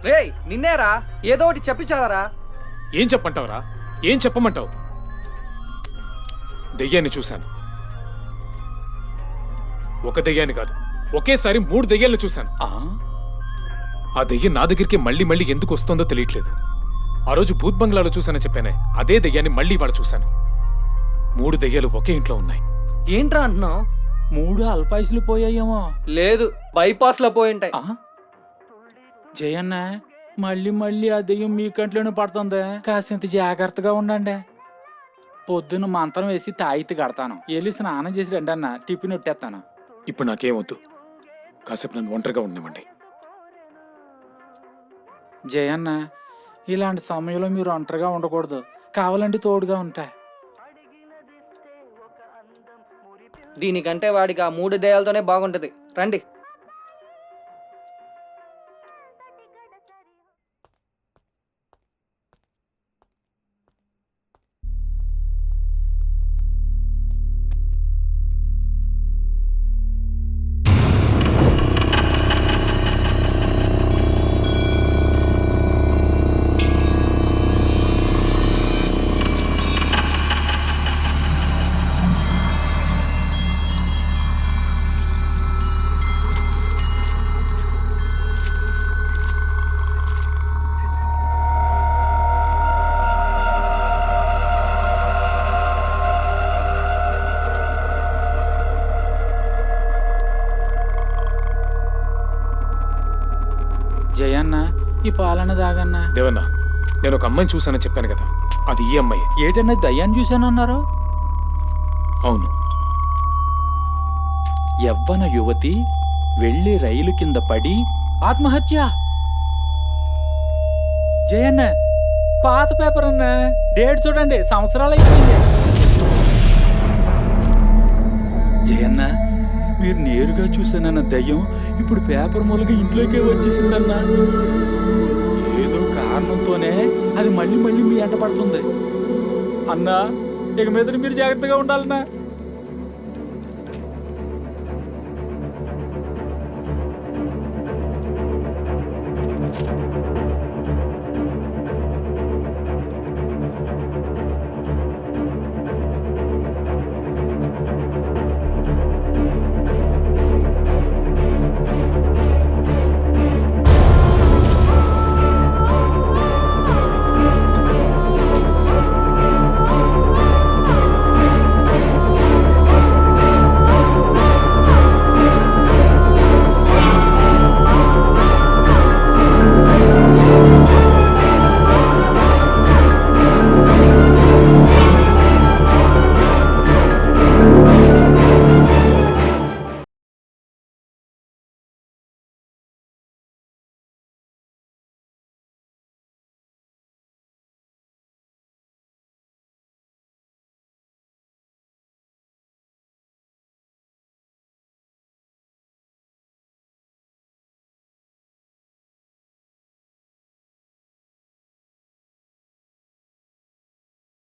రేయ్ నిన్నేరా, ఏదో ఒకటి చెప్పించావరా. ఏం చెప్పమంటావురా? ఏం చెప్పమంటావు? దెయ్యాన్ని చూశాను. ఒక దెయ్యాన్ని కాదు, ఒకేసారి 3 దెయ్యాలను చూశాను. ఆ దెయ్యం నా దగ్గరికి మళ్ళీ మళ్ళీ ఎందుకు వస్తుందో తెలియట్లేదు. ఆ రోజు భూత్ బంగ్లాలో చూశానని చెప్పానే, అదే దెయ్యాన్ని మళ్ళీ ఇవాళ చూశాను. 3 దెయ్యాలు ఒకే ఇంట్లో ఉన్నాయి. ఏంట్రా అంటున్నావు? 3 అల్పాయుసులు పోయాయేమో. లేదు, బైపాస్ లో పోయి ఉంటాయి. జయన్న, మళ్ళీ మళ్ళీ ఆ దెయ్యం మీ కంట్లోనే పడుతుంది. కాసింత జాగ్రత్తగా ఉండండి. పొద్దున్న మంత్రం వేసి తాయితీ కడతాను. వెళ్ళి స్నానం చేసి రండి అన్న, టిఫిన్ ఉట్టేస్తాను. ఇప్పుడు నాకేమొద్దు, కాసేపు నన్ను ఒంటరిగా ఉండనివ్వండి. జయన్న, ఇలాంటి సమయంలో మీరు ఒంటరిగా ఉండకూడదు. కావాలంటే తోడుగా ఉంటా. దీనికంటే వాడికి ఆ 3 దెయ్యాలతోనే బాగుంటది. రండి. జయన్న, ఈ పాలన దాగన్నా. దేవన్నా, నేను ఒక అమ్మాయిని చూశానని చెప్పాను కదా, అది ఈ అమ్మాయి. ఏటన్నా దయ్యాన్ని చూశానన్నారు? అవును. యవ్వన యువతి వెళ్లి రైలు కింద పడి ఆత్మహత్య. జయన్న, పాత పేపర్ అన్న, డేట్ చూడండి, సంవత్సరాలు అయిపోయింది. జయన్న, మీరు నేరుగా చూశానన్న దయ్యం ఇప్పుడు పేపర్ మూలగా ఇంట్లోకే వచ్చేసిందన్నా. ఏదో కారణంతోనే అది మళ్ళీ మళ్ళీ మీ ఎంట పడుతుంది అన్నా. ఇక మీద మీరు జాగ్రత్తగా ఉండాలన్నా.